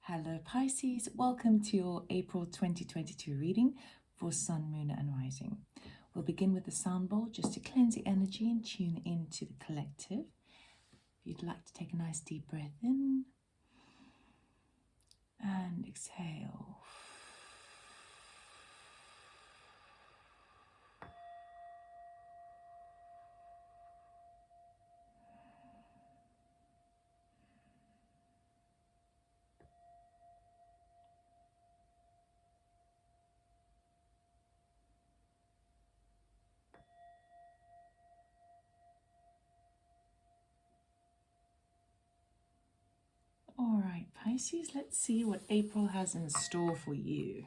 Hello Pisces, welcome to your April 2022 reading for Sun, Moon and Rising. We'll begin with the sound bowl just to cleanse the energy and tune into the collective. If you'd like to take a nice deep breath in and exhale. All right, Pisces, let's see what April has in store for you.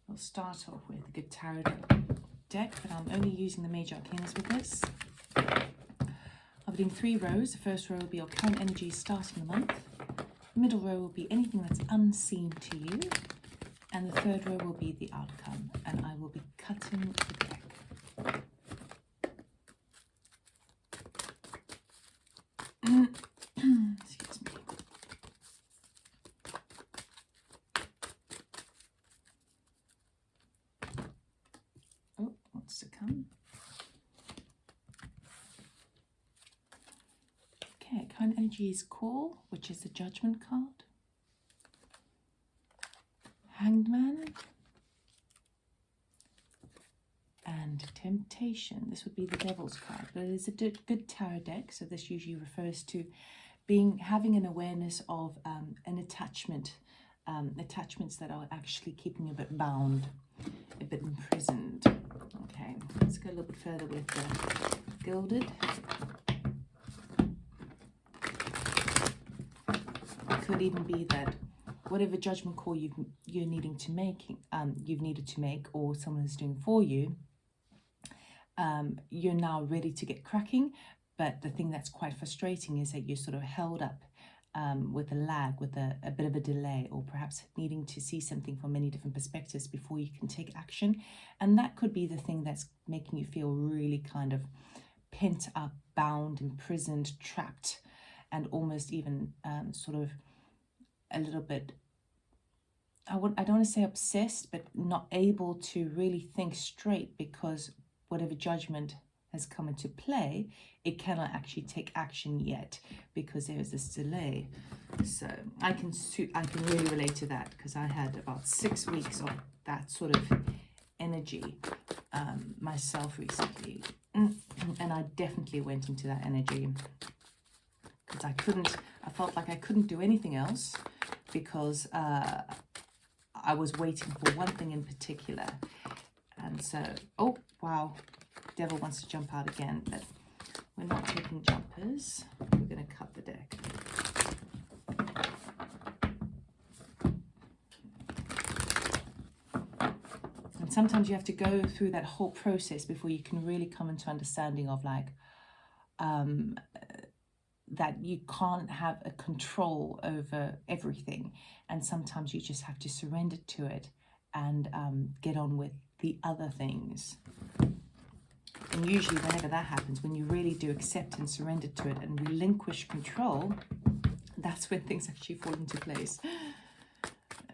We'll start off with a good tarot deck, but I'm only using the major arcanas with this. I'll be doing 3 rows. The first row will be your current energy starting the month. The middle row will be anything that's unseen to you. And the third row will be the outcome. And I will be cutting the deck. Excuse me. Oh, what's to come? Okay, current energy is Call, which is the Judgment card. Hanged Man. And Temptation. This would be the Devil's card, but it is a good tarot deck, so this usually refers to having an awareness of an attachment, attachments that are actually keeping you a bit bound, a bit imprisoned. Okay, let's go a little bit further with the Gilded. It could even be that whatever judgment call you've needed to make, or someone is doing for you, you're now ready to get cracking. But the thing that's quite frustrating is that you're sort of held up with a lag, with a bit of a delay, or perhaps needing to see something from many different perspectives before you can take action. And that could be the thing that's making you feel really kind of pent up, bound, imprisoned, trapped, and almost even sort of a little bit, I don't want to say obsessed, but not able to really think straight, because whatever judgment has come into play, it cannot actually take action yet because there is this delay. So I can really relate to that, because I had about 6 weeks of that sort of energy myself recently, and I definitely went into that energy because I felt like I couldn't do anything else, because I was waiting for one thing in particular. And so, oh wow, Devil wants to jump out again, but we're not taking jumpers. We're going to cut the deck. And sometimes you have to go through that whole process before you can really come into understanding of like that you can't have a control over everything, and sometimes you just have to surrender to it and get on with the other things. And usually whenever that happens, when you really do accept and surrender to it and relinquish control, that's when things actually fall into place.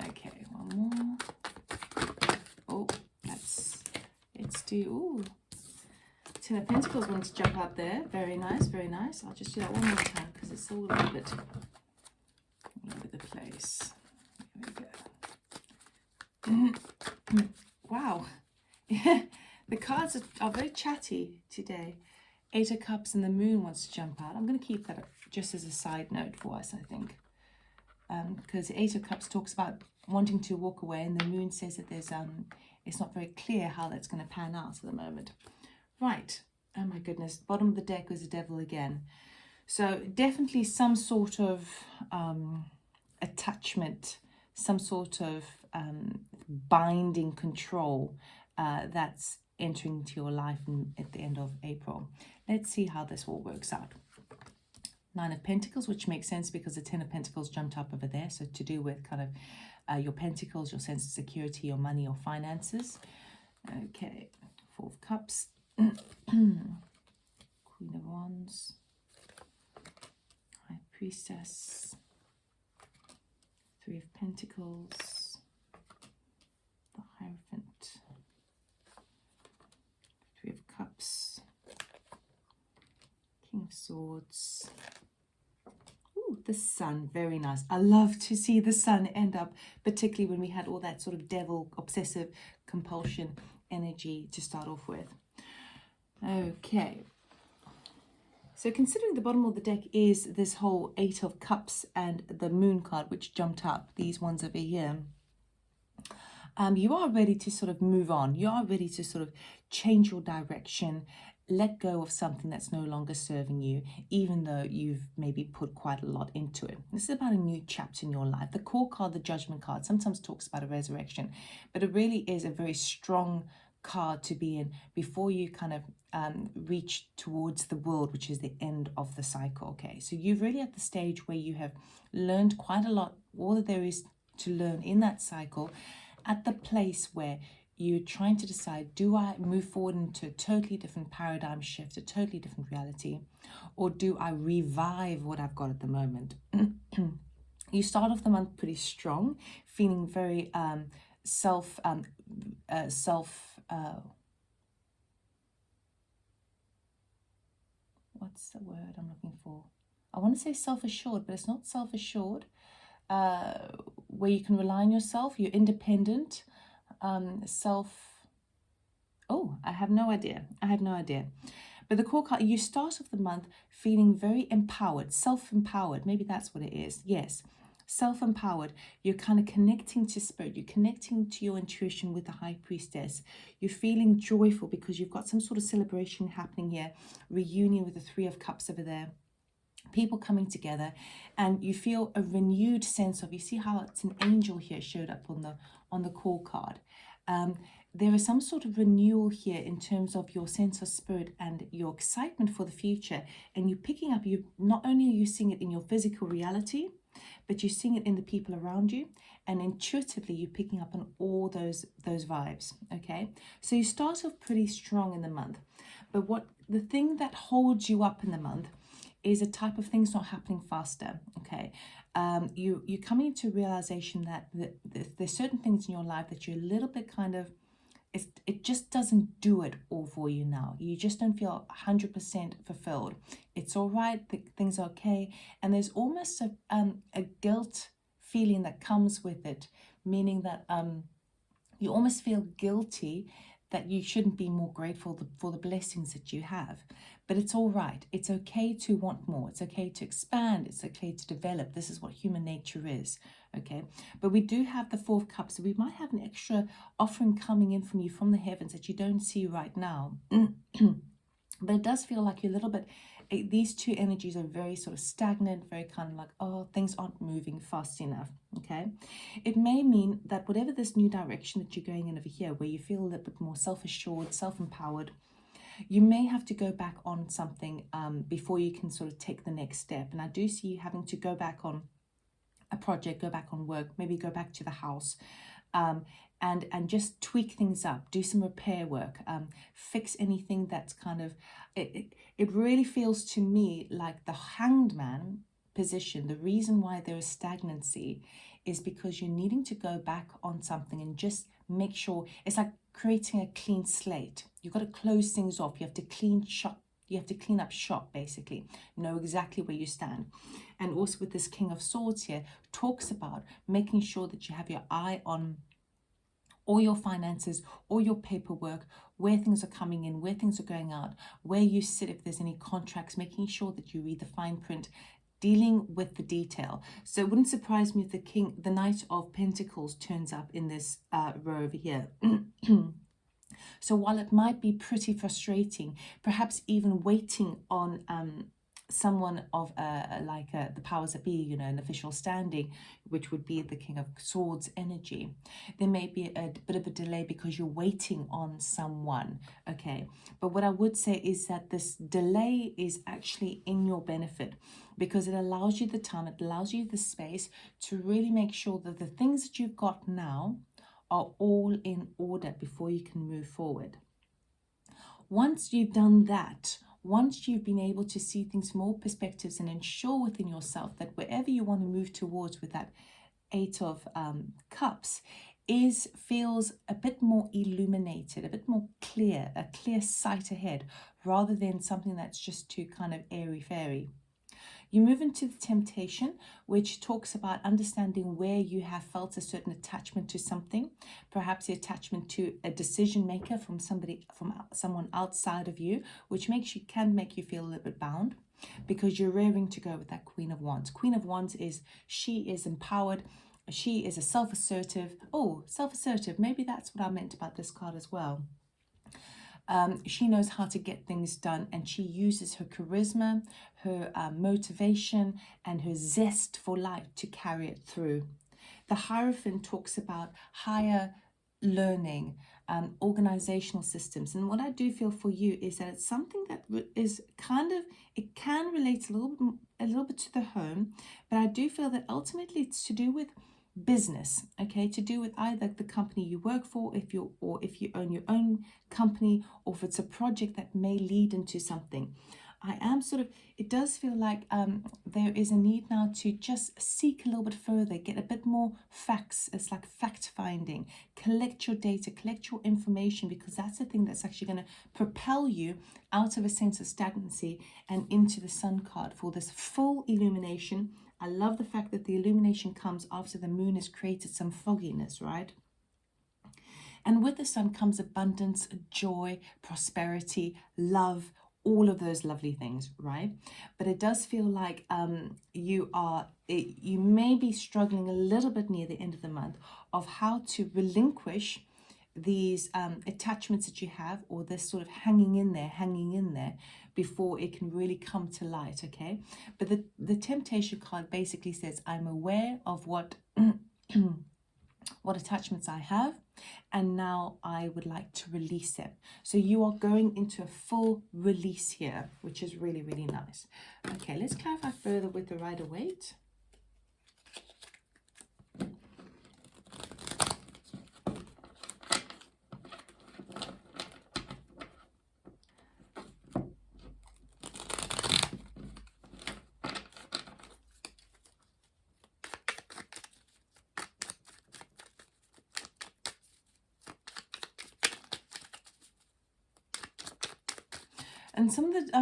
Okay, one more. Oh, let's do, ooh, 10 of Pentacles wants to jump out there. Very nice, very nice. I'll just do that one more time because it's all a little bit all over the place. Here we go. Wow. The cards are very chatty today. 8 of Cups and the Moon wants to jump out. I'm going to keep that just as a side note for us, I think. Because 8 of Cups talks about wanting to walk away, and the Moon says that there's it's not very clear how that's going to pan out at the moment. Right. Oh my goodness. Bottom of the deck was the Devil again. So definitely some sort of attachment, some sort of binding control that's entering into your life at the end of April. Let's see how this all works out. 9 of Pentacles, which makes sense because the 10 of Pentacles jumped up over there. So to do with kind of your Pentacles, your sense of security, your money, your finances. Okay, 4 of Cups. Queen of Wands. High Priestess. 3 Three of Pentacles, the Hierophant, Three of Cups, King of Swords. Ooh, the Sun, very nice. I love to see the Sun end up, particularly when we had all that sort of devil, obsessive compulsion energy to start off with. Okay. So considering the bottom of the deck is this whole Eight of Cups and the Moon card, which jumped up, these ones over here, you are ready to sort of move on. You are ready to sort of change your direction, let go of something that's no longer serving you, even though you've maybe put quite a lot into it. This is about a new chapter in your life. The core card, the Judgment card, sometimes talks about a resurrection, but it really is a very strong card to be in before you kind of reach towards the world, which is the end of the cycle. Okay, so you're really at the stage where you have learned quite a lot, all that there is to learn in that cycle, at the place where you're trying to decide, do I move forward into a totally different paradigm shift, a totally different reality, or do I revive what I've got at the moment? You start off the month pretty strong, feeling very what's the word I'm looking for? I want to say self-assured, but it's not self-assured. Where you can rely on yourself, you're independent, I have no idea. But the core card, you start off the month feeling very empowered, self-empowered. Maybe that's what it is. Yes, self-empowered. You're kind of connecting to spirit. You're connecting to your intuition with the High Priestess. You're feeling joyful because you've got some sort of celebration happening here. Reunion with the Three of Cups over there. People coming together, and you feel a renewed sense of, you see how it's an angel here showed up on the core card. There is some sort of renewal here in terms of your sense of spirit and your excitement for the future, and you're picking up, you not only are you seeing it in your physical reality, but you're seeing it in the people around you, and intuitively you're picking up on all those vibes. Okay, so you start off pretty strong in the month, but the thing that holds you up in the month is a type of things not happening faster. Okay, you're coming into realization that there's certain things in your life that you're a little bit kind of, it just doesn't do it all for you now. You just don't feel 100% fulfilled. It's all right, things are okay, and there's almost a guilt feeling that comes with it, meaning that you almost feel guilty that you shouldn't be more grateful for the blessings that you have. But it's all right. It's okay to want more. It's okay to expand. It's okay to develop. This is what human nature is. Okay. But we do have the Four of Cups. So we might have an extra offering coming in from you from the heavens that you don't see right now. But it does feel like you're a little bit, these two energies are very sort of stagnant, very kind of like, oh, things aren't moving fast enough. Okay. It may mean that whatever this new direction that you're going in over here, where you feel a little bit more self-assured, self-empowered, you may have to go back on something before you can sort of take the next step. And I do see you having to go back on a project, go back on work, maybe go back to the house, and just tweak things up, do some repair work, fix anything that's kind of, it really feels to me like the Hanged Man position. The reason why there is stagnancy is because you're needing to go back on something and just make sure, it's like creating a clean slate. You've got to close things off. You have to clean shop. You have to clean up shop, basically. Know exactly where you stand. And also with this King of Swords here, talks about making sure that you have your eye on all your finances, all your paperwork, where things are coming in, where things are going out, where you sit, if there's any contracts, making sure that you read the fine print, dealing with the detail. So it wouldn't surprise me if the Knight of Pentacles turns up in this row over here. So while it might be pretty frustrating, perhaps even waiting on someone of the powers that be, an official standing, which would be the King of Swords energy, there may be a bit of a delay because you're waiting on someone. Okay, but what I would say is that this delay is actually in your benefit, because it allows you the time, it allows you the space to really make sure that the things that you've got now are all in order before you can move forward. Once you've done that, once you've been able to see things from all perspectives and ensure within yourself that wherever you want to move towards with that Eight of Cups feels a bit more illuminated, a bit more clear, a clear sight ahead, rather than something that's just too kind of airy-fairy. You move into the Temptation, which talks about understanding where you have felt a certain attachment to something, perhaps the attachment to a decision maker from someone outside of you, which can make you feel a little bit bound, because you're raring to go with that Queen of Wands. Queen of Wands she is empowered. She is a self-assertive. Oh, self-assertive. Maybe that's what I meant about this card as well. She knows how to get things done, and she uses her charisma, her motivation, and her zest for life to carry it through. The Hierophant talks about higher learning, organizational systems. And what I do feel for you is that it's something that is it can relate a little bit to the home, but I do feel that ultimately it's to do with business, okay, to do with either the company you work for, if you own your own company, or if it's a project that may lead into something. It does feel like there is a need now to just seek a little bit further, get a bit more facts. It's like fact finding, collect your data, collect your information, because that's the thing that's actually going to propel you out of a sense of stagnancy and into the Sun card for this full illumination. I love the fact that the illumination comes after the moon has created some fogginess, right? And with the Sun comes abundance, joy, prosperity, love, all of those lovely things, right? But it does feel like you may be struggling a little bit near the end of the month of how to relinquish these attachments that you have, or this sort of hanging in there before it can really come to light, okay? But the Temptation card basically says, I'm aware of what what attachments I have, and now I would like to release them. So you are going into a full release here, which is really, really nice. Okay, let's clarify further with the Rider-Waite. And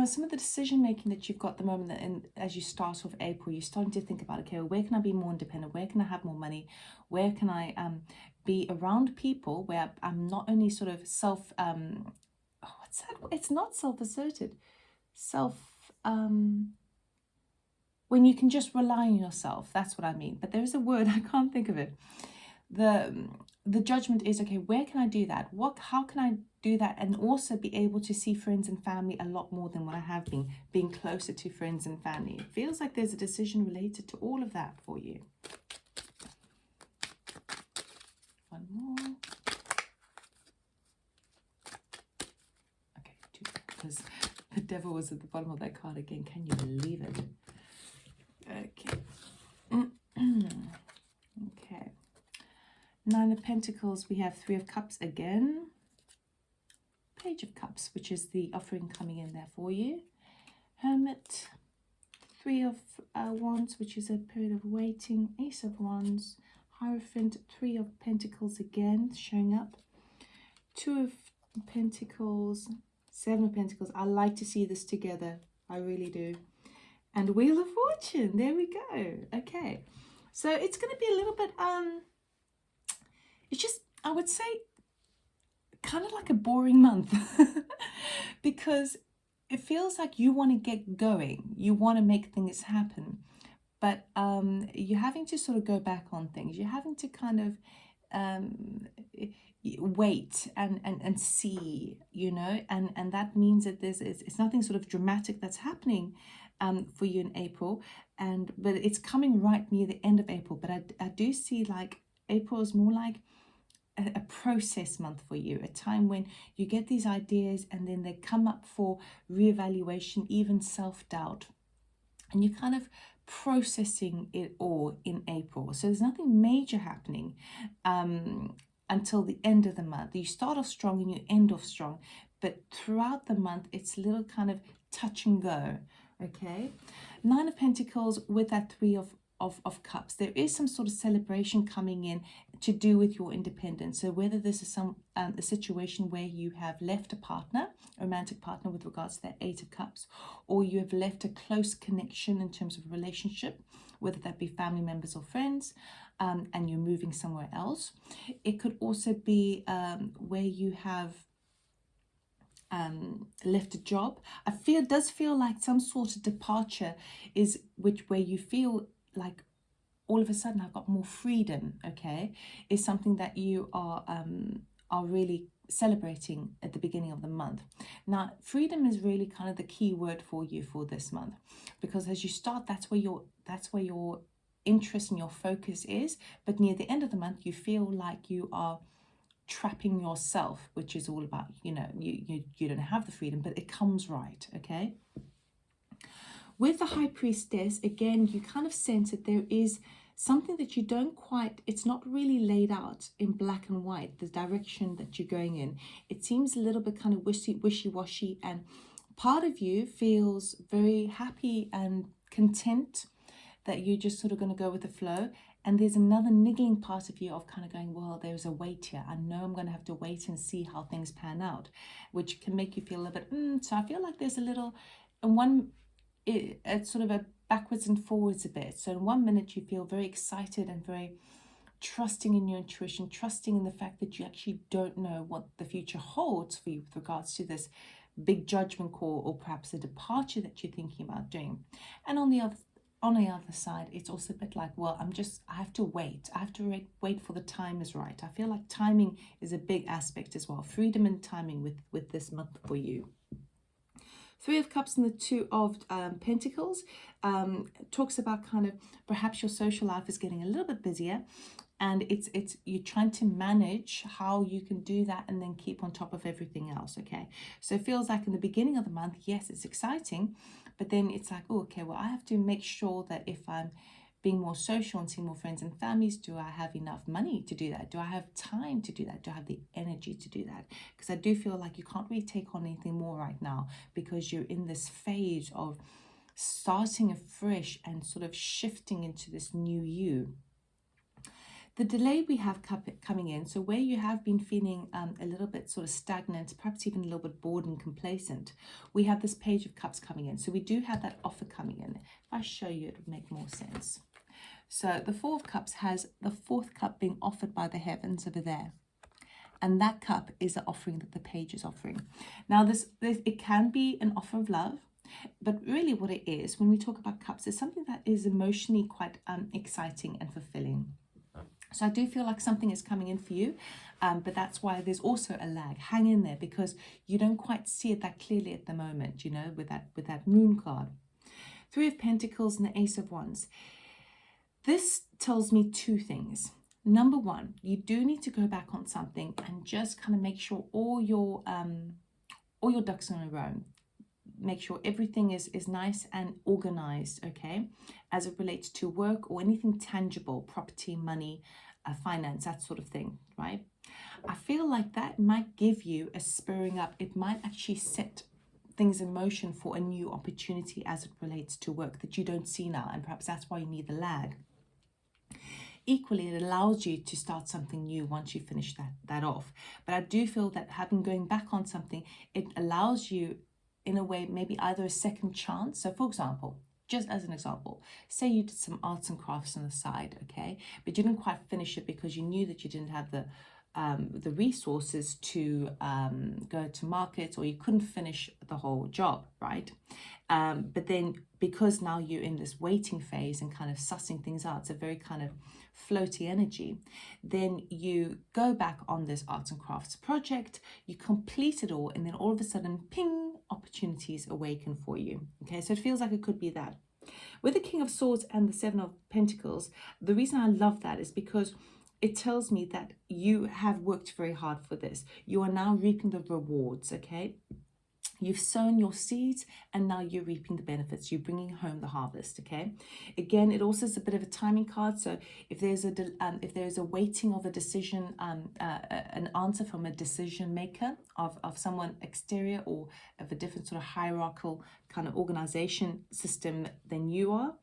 some of the decision making that you've got at the moment, and as you start off April, you're starting to think about, okay, well, where can I be more independent? Where can I have more money? Where can I be around people where I'm not only sort of what's that? It's not self-asserted. When you can just rely on yourself. That's what I mean. But there's a word, I can't think of it. The judgment is, okay, where can I do that? How can I do that and also be able to see friends and family a lot more than what I have been, being closer to friends and family? It feels like there's a decision related to all of that for you. One more. Okay, two, because the Devil was at the bottom of that card again. Can you believe it? Okay. Okay. Nine of Pentacles, we have Three of Cups again. Page of Cups, which is the offering coming in there for you. Hermit, Three of Wands, which is a period of waiting. Ace of Wands, Hierophant, Three of Pentacles again showing up. Two of Pentacles, Seven of Pentacles. I like to see this together. I really do. And Wheel of Fortune. There we go. Okay. So it's going to be a little bit, it's just, I would say, kind of like a boring month because it feels like you want to get going, you want to make things happen, but you're having to sort of go back on things. You're having to kind of wait and see, you know, and that means that it's nothing sort of dramatic that's happening for you in April, but it's coming right near the end of April. But I do see like April is more like a process month for you, a time when you get these ideas and then they come up for reevaluation, even self-doubt, and you're kind of processing it all in April. So there's nothing major happening until the end of the month. You start off strong and you end off strong, but throughout the month it's a little kind of touch and go. Okay, Nine of Pentacles with that Three of of Cups, there is some sort of celebration coming in to do with your independence. So whether this is a situation where you have left a partner, a romantic partner with regards to that Eight of Cups, or you have left a close connection in terms of a relationship, whether that be family members or friends, and you're moving somewhere else. It could also be where you have left a job. Does feel like some sort of departure is where you feel like all of a sudden I've got more freedom, okay, is something that you are really celebrating at the beginning of the month. Now, freedom is really kind of the key word for you for this month, because as you start, that's where your interest and your focus is. But near the end of the month, you feel like you are trapping yourself, which is all about, you don't have the freedom, but it comes right, okay? With the High Priestess, again, you kind of sense that there is something that you don't quite, it's not really laid out in black and white, the direction that you're going in. It seems a little bit kind of wishy-washy, and part of you feels very happy and content that you're just sort of going to go with the flow. And there's another niggling part of you of kind of going, well, there's a wait here. I know I'm going to have to wait and see how things pan out, which can make you feel a little bit, so I feel like there's a little, it's sort of a backwards and forwards a bit. So in 1 minute you feel very excited and very trusting in your intuition, trusting in the fact that you actually don't know what the future holds for you with regards to this big judgment call, or perhaps a departure that you're thinking about doing. And on the other side, it's also a bit like, well, I have to wait. I have to wait for the time is right. I feel like timing is a big aspect as well. Freedom and timing with this month for you. Three of Cups and the Two of Pentacles talks about kind of perhaps your social life is getting a little bit busier, and it's you're trying to manage how you can do that and then keep on top of everything else, okay? So it feels like in the beginning of the month, yes, it's exciting, but then it's like, oh, okay, well, I have to make sure that if I'm being more social and seeing more friends and families, do I have enough money to do that? Do I have time to do that? Do I have the energy to do that? Because I do feel like you can't really take on anything more right now, because you're in this phase of starting afresh and sort of shifting into this new you. The delay we have coming in, so where you have been feeling a little bit sort of stagnant, perhaps even a little bit bored and complacent, we have this Page of Cups coming in. So we do have that offer coming in. If I show you, it would make more sense. So the Four of Cups has the fourth cup being offered by the heavens over there. And that cup is the offering that the Page is offering. Now, it can be an offer of love, but really what it is, when we talk about cups, is something that is emotionally quite exciting and fulfilling. So I do feel like something is coming in for you, but that's why there's also a lag. Hang in there, because you don't quite see it that clearly at the moment, with that Moon card. Three of Pentacles and the Ace of Wands. This tells me two things. Number one, you do need to go back on something and just kind of make sure all your ducks are in a row. Make sure everything is nice and organized, okay, as it relates to work or anything tangible, property, money, finance, that sort of thing, right? I feel like that might give you a spurring up. It might actually set things in motion for a new opportunity as it relates to work that you don't see now, and perhaps that's why you need the lag. Equally, it allows you to start something new once you finish that off. But I do feel that going back on something, it allows you, in a way, maybe either a second chance. So for example, just as an example, say you did some arts and crafts on the side, okay, but you didn't quite finish it because you knew that you didn't have the resources to go to market, or you couldn't finish the whole job, right? But then because now you're in this waiting phase and kind of sussing things out, it's a very kind of floaty energy, then you go back on this arts and crafts project, you complete it all, and then all of a sudden, ping, opportunities awaken for you. Okay, so it feels like it could be that. With the King of Swords and the Seven of Pentacles, the reason I love that is because it tells me that you have worked very hard for this. You are now reaping the rewards, okay? You've sown your seeds and now you're reaping the benefits. You're bringing home the harvest, okay? Again, it also is a bit of a timing card. So if there's a waiting of a decision, an answer from a decision maker of someone exterior or of a different sort of hierarchical kind of organization system than you are,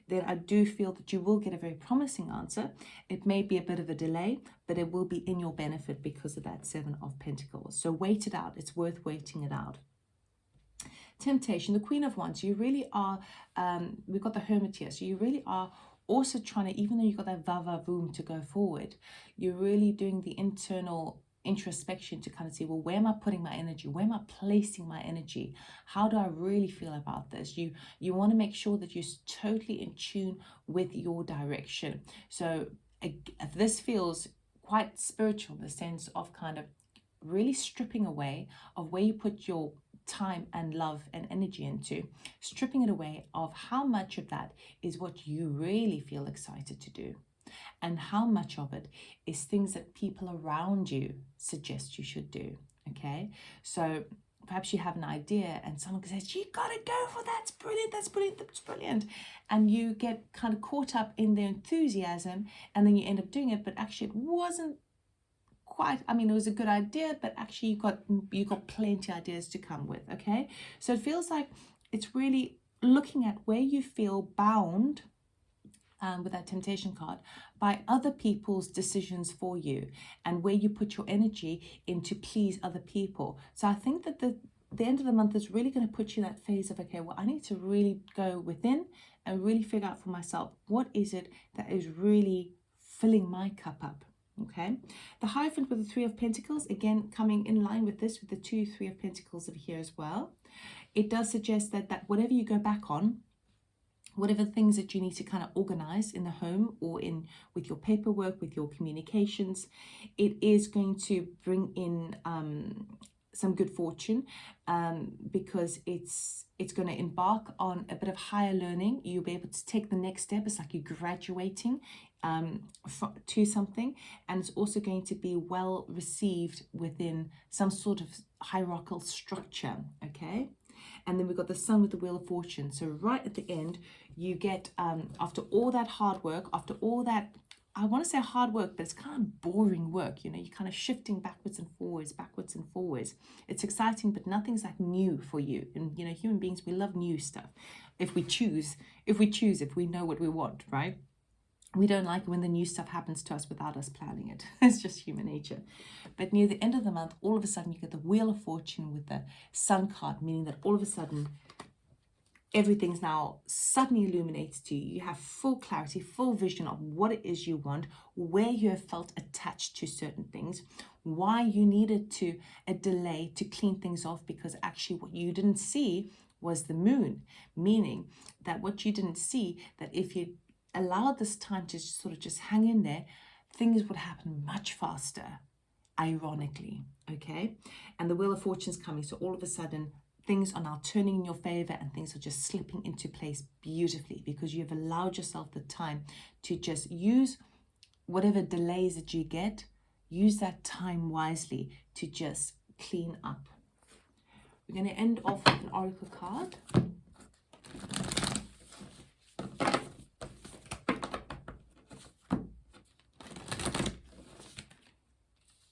then I do feel that you will get a very promising answer. It may be a bit of a delay, but it will be in your benefit because of that Seven of Pentacles. So wait it out. It's worth waiting it out. Temptation, the Queen of Wands, you really are, we've got the Hermit here, so you really are also trying to, even though you've got that va-va-voom to go forward, you're really doing the internal introspection to kind of see, well, where am I putting my energy? Where am I placing my energy? How do I really feel about this? You want to make sure that you're totally in tune with your direction. So this feels quite spiritual in the sense of kind of really stripping away of where you put your time and love and energy into, stripping it away of how much of that is what you really feel excited to do, and how much of it is things that people around you suggest you should do. Okay, so perhaps you have an idea and someone says, you gotta go for that, that's brilliant, that's brilliant, that's brilliant, and you get kind of caught up in their enthusiasm, and then you end up doing it, but actually it wasn't quite, I mean, it was a good idea, but actually you got plenty of ideas to come with. Okay, so it feels like it's really looking at where you feel bound with that temptation card by other people's decisions for you, and where you put your energy in to please other people. So I think that the end of the month is really going to put you in that phase of, okay, well, I need to really go within and really figure out for myself, what is it that is really filling my cup up. Okay, the Hierophant with the Three of Pentacles, again coming in line with this, with the Three of Pentacles over here as well. It does suggest that whatever you go back on, whatever things that you need to kind of organize in the home or in with your paperwork, with your communications, it is going to bring in some good fortune, because it's going to embark on a bit of higher learning. You'll be able to take the next step. It's like you're graduating to something, and it's also going to be well received within some sort of hierarchical structure. Okay, and then we've got the Sun with the Wheel of Fortune. So right at the end, you get after all that hard work, after all that, I want to say hard work, but it's kind of boring work. You know, you're kind of shifting backwards and forwards, backwards and forwards. It's exciting, but nothing's like new for you. And, you know, human beings, we love new stuff. If we know what we want, right? We don't like it when the new stuff happens to us without us planning it. It's just human nature. But near the end of the month, all of a sudden you get the Wheel of Fortune with the Sun card, meaning that all of a sudden everything's now suddenly illuminated to you. You have full clarity, full vision of what it is you want, where you have felt attached to certain things, why you needed a delay to clean things off, because actually what you didn't see was the moon, meaning that what you didn't see, that if you allowed this time to sort of just hang in there, things would happen much faster, ironically. Okay, and the Wheel of Fortune is coming, so all of a sudden things are now turning in your favor, and things are just slipping into place beautifully, because you have allowed yourself the time to just use whatever delays that you get, use that time wisely to just clean up. We're going to end off with an oracle card.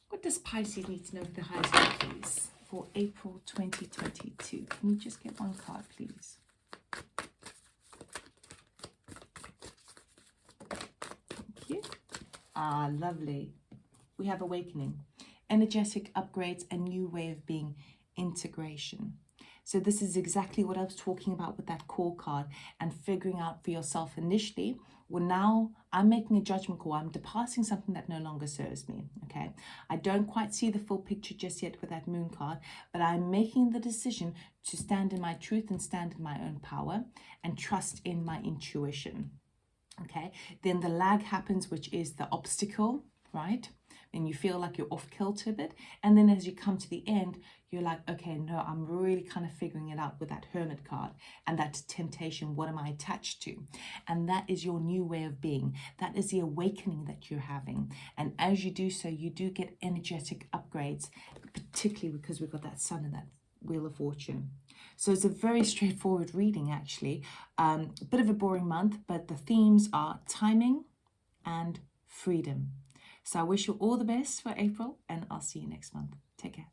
What does Pisces need to know for the highest please for April 2022? Can you just get one card, please? Thank you. Ah, lovely. We have awakening, energetic upgrades, a new way of being, integration. So this is exactly what I was talking about with that call card, and figuring out for yourself initially, well, now I'm making a judgment call. I'm departing something that no longer serves me. Okay, I don't quite see the full picture just yet with that moon card, but I'm making the decision to stand in my truth and stand in my own power and trust in my intuition. Okay, then the lag happens, which is the obstacle, right? And you feel like you're off kilter a bit, and then as you come to the end, you're like, okay, no, I'm really kind of figuring it out with that Hermit card and that temptation. What am I attached to? And that is your new way of being. That is the awakening that you're having. And as you do so, you do get energetic upgrades, particularly because we've got that Sun and that Wheel of Fortune. So it's a very straightforward reading, actually. A bit of a boring month, but the themes are timing and freedom. So I wish you all the best for April, and I'll see you next month. Take care.